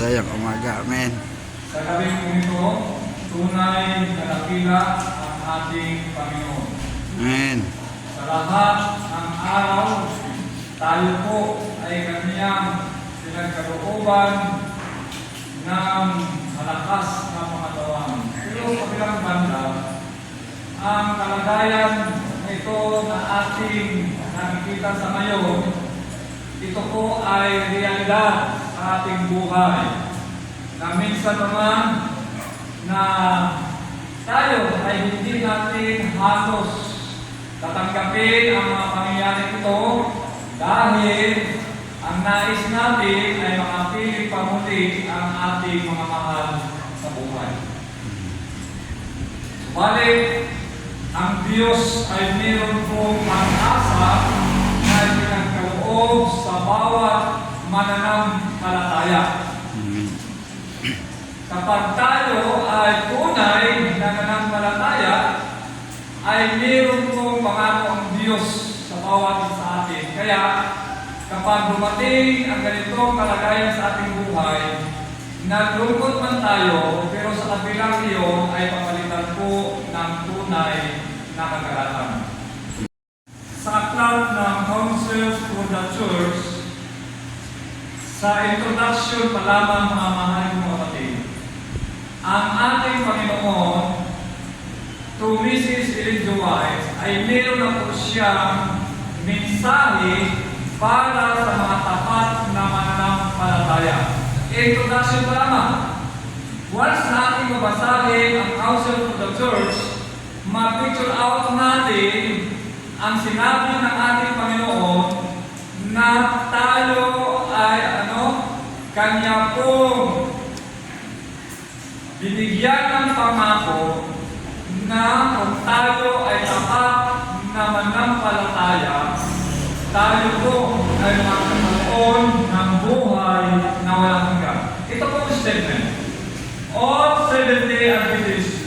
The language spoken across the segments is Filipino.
masayang umaga. Amen. Sa gabing po ito, tunay na dakila ang ating Panginoon. Amen. Sa lahat ng araw, tayo po ay Kanyang pinagkalooban ng malakas na pangatawan. Pero sa bilang banda, ang kalagayan ito na ating nakikita sa ngayon, ito po ay realidad sa ating buhay. Na minsan naman na tayo ay hindi natin halos tatanggapin ang mga pangyayari ito dahil ang nais natin ay makapiling pamuli ang ating mga mahal sa buhay. Subalit, ang Diyos ay mayroon pong pag-asa na pinagkaloob sa bawat mananampalataya. Kapag tayo ay tunay na nananampalataya, ay mayroon pong pangako ang Diyos sa bawat isa sa atin. Kaya, kapag dumating ang ganitong kalagayan sa ating buhay, naglungkot man tayo, pero sa kabilang iyon ay pamalitan po ng tunay na kagalakan. Sa aklat ng Counsels for the Church, sa introduction pa lamang mga mahal kong kapatid, ang ating Panginoon to Mrs. Ellen G. White ay meron na po siyang mensahe para sa mga tapat na mananampalataya. Introduction pa lamang. Once na ating mabasahin ang Counsel for the Church, ma-picture out natin ang sinabi ng ating Panginoon na tayo ay Kanya pong binigyan ng pangako na kung tayo ay tapat na manampalataya, tayo po ay magkakaroon ng buhay na walang hanggan. Ito po ang statement. All Seventh-day Adventists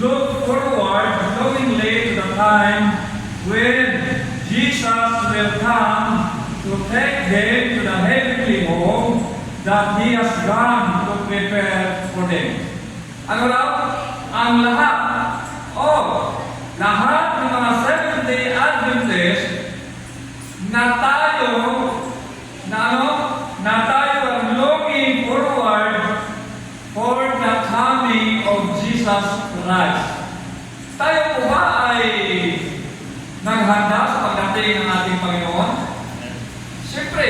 look forward knowingly to the time when Jesus will come to take them to the heavenly home that He has gone to prepare for them. Ano raw? Ang lahat ng mga Seventh-day Adventists na tayo ang looking forward for the coming of Jesus Christ. Tayo po ba ay naghanda sa pagdating ng ating Panginoon? Siyempre,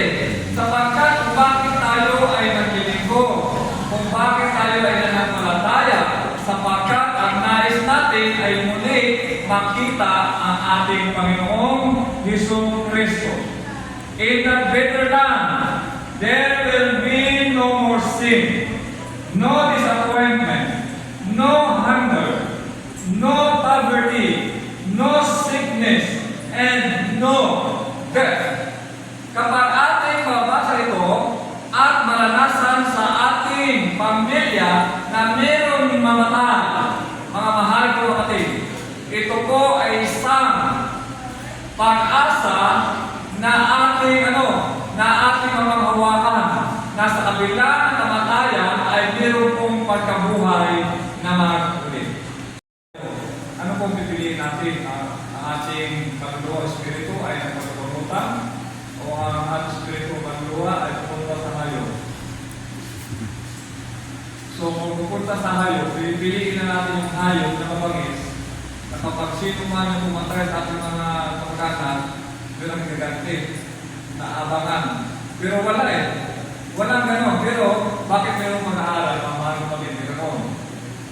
sapagkat kung bakit tayo ay naglilinggo, kung bakit tayo ay nananampalataya, sapagkat ang nais natin ay muli makita ang ating Panginoong Hesus Kristo. In that better land, there will be no more sin, no disappointment, no hunger, no poverty, no sickness, and no death. Kapag ating mabasa ito at maranasan sa ating pamilya na mayroong mamatay, mga mahal ko kapatid, ito po ay isang pag-asa na ating mamanghawakan na sa kabila ng kamatayan ay mayroon pong pagkabuhay na magkulit. Ano pong pipiliin natin? Ang ating kaluluwa espiritu ay nagpapagpamutan o ang ating espiritu kaluluwa ay pupunta sa hayop? So kung pupunta sa hayop, pipiliin na natin yung hayop na mabangis na kapag sino man yung pumatay sa ating mga kamag-anak, yun ang gaganti na abangan. Pero wala walang gano'n. Pero bakit mayroong mag-aaral? Mamahal pa rin gano'n.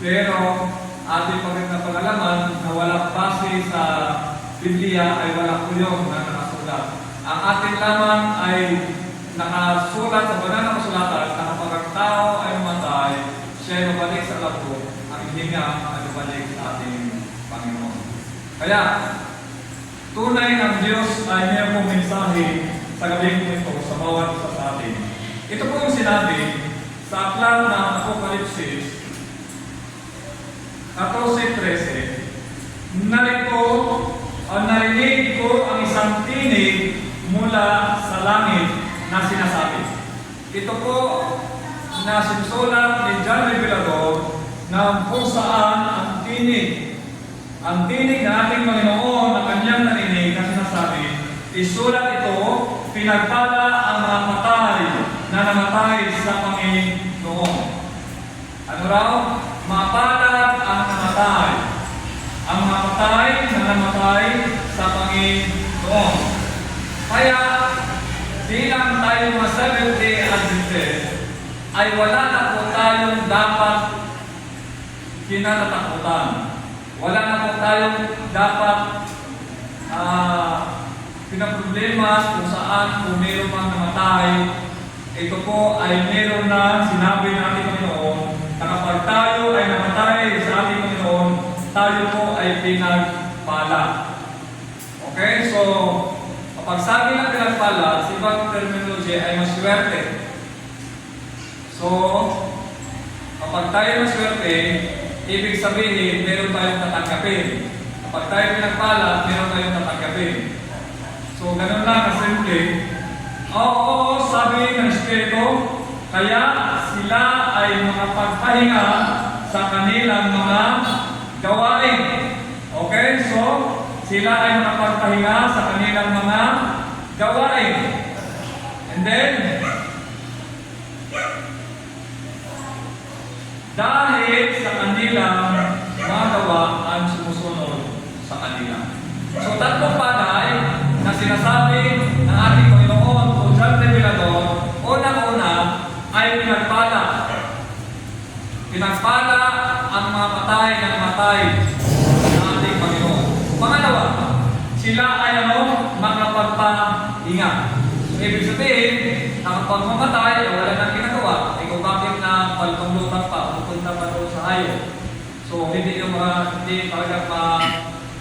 Pero ating pa rin na pag-alaman na walang base sa Biblia ay wala po yun na nakasulat. Ang atin lamang ay nakasulat sa banal na kasulatan na kapag ang tao ay mamatay, siya ay mabalik sa labo, ang hininga ay mabalik sa ating Panginoon. Kaya, tunay ng Diyos ay mayroong pong mensahe sa gabing po ito sa bawat isa sa atin. Ito po yung sinabi sa aklat ng Apokalipsis 14:13, narinig ko ang isang tinig mula sa langit na sinasabi. Ito po na sinusulat ni John Revelador na kung saan ang tinig ng ating Panginoon na kanyang narinig na sinasabi, isulat ito, pinagpala ang mga patay na namatay sa Panginoon. Ano raw? Mapalad ang namatay. Ang mga patay na namatay sa Panginoon. Kaya, bilang tayo mga Seventh-day Adventist, ay wala na po tayong dapat kinatatakutan. Wala na po tayong dapat pinaproblema kung saan kung meron mang namatay. Ito po ay meron na sinabi ng ating Panginoon na kapag tayo ay namatay sa ating Panginoon, tayo po ay pinagpala. Okay? So, kapag sabi ng pinagpala, sa ibang terminology ay maswerte. So, kapag tayo maswerte, ibig sabihin, meron tayong tatanggapin. Kapag tayo pinagpala, meron tayong tatanggapin. So, ganun lang kasimple. Oo, sabi ng Espiritu, kaya sila ay makapagpahinga sa kanilang mga gawain. Okay? So, sila ay makapagpahinga sa kanilang mga gawain. And then, dahil sa kanilang mga gawaan sumusunod sa kanila. So, tatlong bagay na sinasabi ng ating Panginoon o John Revelador, unang-una ay pinagpala. Pinagpala ang mga patay na namatay ng ating Panginoon. Pangalawa, sila ay makapagpahinga. So, ibig sabihin, na kapag mamatay, wala nang ginagawa, kung bakit na palpang-lutang pa, pupunta pa doon sa hayo. So, hindi talaga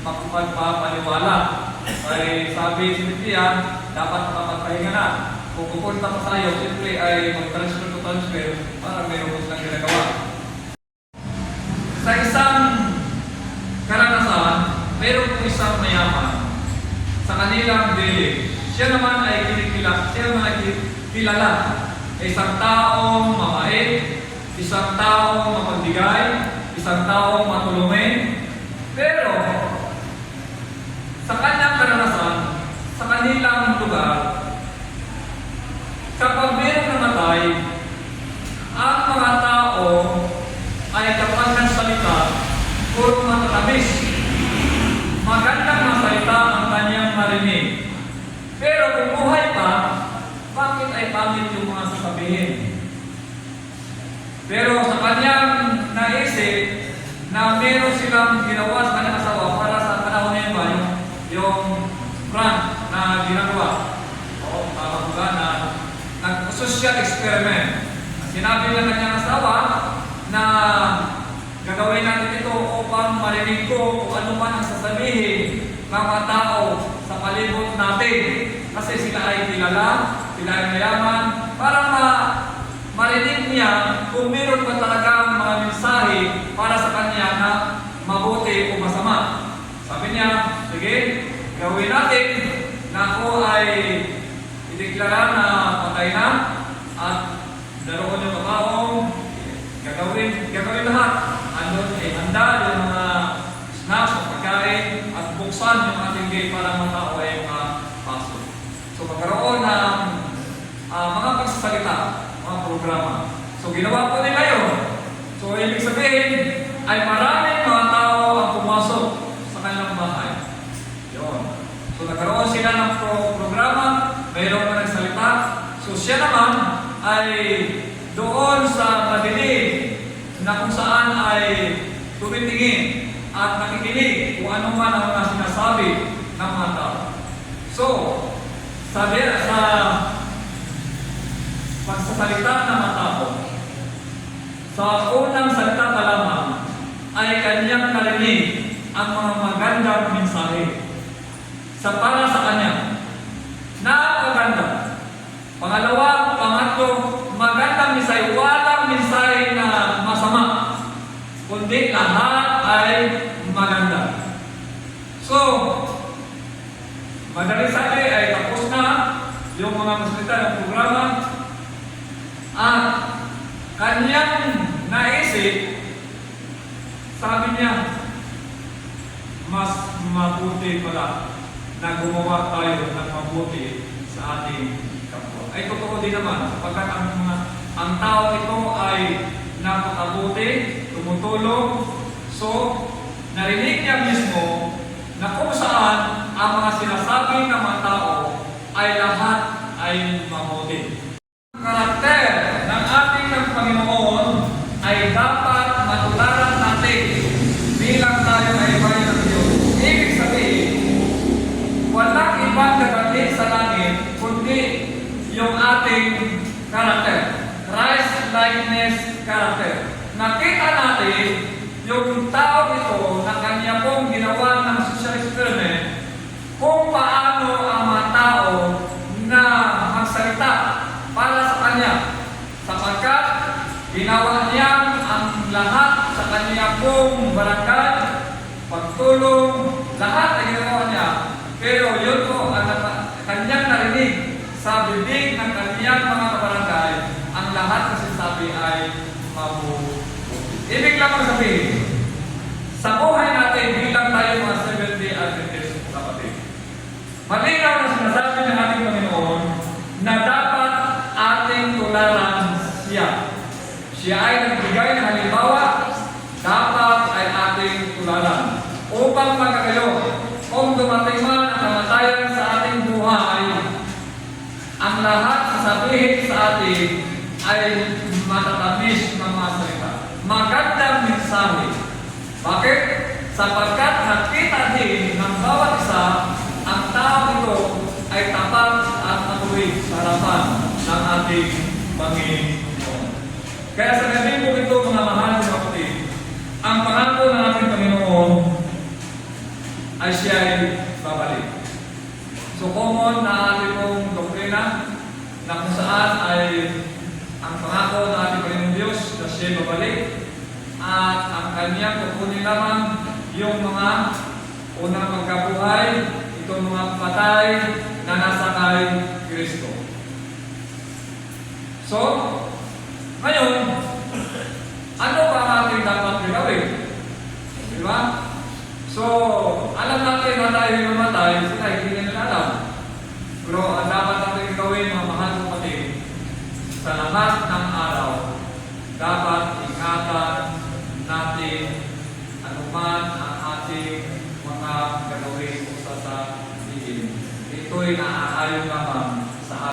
makapagpapaniwala. Ay sabi si Biblia, dapat makapagpahinga na. Kung pupunta pa sa hayo, siyempre ay mag-transfer to transfer para mayroon ko silang ginagawa. Sa isang karanasan, mayroon po isang mayaman sa kanilang village. Siya naman ay kilala. Isang taong mabait, isang taong mapagbigay, isang taong matulungin. Pero, sa kanyang karanasan, sa kanilang lugar, kapag mayroong namatay, ang mga tao ay kapag nagsalita, puro matatamis. Magandang masalita ang kanyang marinig. Pero kung buhay pa, bakit ay pangit yung mga sasabihin? Pero sa kanyang naisip na meron silang ginawa sa kanyang asawa para sa panahon na yun ba, yung grant na ginagawa o na nag-social experiment. Sinabi ng kanyang asawa na gagawin natin ito upang marinig ko kung ano man ang sasabihin ng mga tao sa palibot natin. Kasi sila ay kilala, sila ay mayaman, para marinig niya kung meron pa talagang mga mensahe para sa kanya na mabuti o masama. Sabi niya, sige, gawin natin na ako ay ideklara na patay na at daroon yung kabaong, gagawin lahat. Andun ay handa yung mga snacks o pagkain at buksan yung ating gate para mga tao ay makapasok. So magkaroon ng mga pagsasalita, mga programa. So ginawa po nila yun. So ibig sabihin ay maraming mga tao ang pumasok sa kanilang bahay. Yun. So nagkaroon sila ng programa, mayroon pa nagsalita. So siya naman ay doon sa madilim na kung saan ay tumitingin at nakikinig kung ano man ang mga sinasabi ng mga tao. So, sa pagsasalita ng mga tao, sa unang salita pa lamang ay kanyang narinig ang mga magandang mensahe sa para sa kanya. Napakaganda. Pangalawa, pangatlo, magandang mensahe, walang mensahe na masama, kundi lahat ay maganda. So, madaling sabi ay tapos na yung mga masalita ng programa at kanyang naisip, sabi niya, mas mabuti pala na gumawa tayo ng mabuti sa ating kapwa. Ay totoo din naman, sapagkat ang tao ito ay napakabuti, tumutulong. So, narinig niya mismo na kung saan ang mga sinasabi ng mga tao ay lahat ay mabuti. Ang karakter ng ating ng Panginoon ay dapat matularan natin bilang tayo ay bayan ng Diyos. Ibig sabihin, walang ibang dadating sa langit kundi yung ating karakter. Christ-likeness character. Nakita natin yung tao ito na kanya pong ginawa ng social experiment kung paano ang mga tao na magsalita para sa kanya. Sapagkat ginawa niya ang lahat sa kanya pong barangay, pagtulong, lahat ay ginawa niya. Pero yun po ang kanyang narinig sa bibig ng kanyang mga kabarangay, ang lahat na sinasabi ay mabuti. Ibig lang sabihin, sa buhay natin bilang tayo mga Seventh-day Adventist kapatid, malinaw na sinasabi ng ating Panginoon na dapat ating tularan siya. Siya ay nagbigay ng halimbawa, dapat ay ating tularan. Upang magkagayo, kung dumating man ang kamatayan sa ating buhay, ang lahat sasabihin sa atin ay matatamis ng mga salita. Magandang mensahe. Bakit? Sapagkat nakita din ng bawat isa ang tao ito ay tapat at matuwid sa harapan ng ating Panginoon. Kaya sa gabi po ito, mga mahal na kapatid, ang pangako ng ating Panginoon ay siya ay babalik. So common na ating pong doktrina na kung saan ay ang pangako ng ating Panginoon Diyos na siya ay babalik at ang kanyang kukunin lamang yung mga unang magkabuhay, itong mga patay na nasa kay Kristo. So, ngayon, ano ba ang ating dapat gawin? Di ba? So, alam natin na tayo yung namatay, sila hindi nila alam. Pero ang dapat natin gawin, mga mahal kapatid, sa lahat ng araw, dapat ingatan natin anuman ang ating mga gagawin sa sasabihin. Ito'y naaayon lamang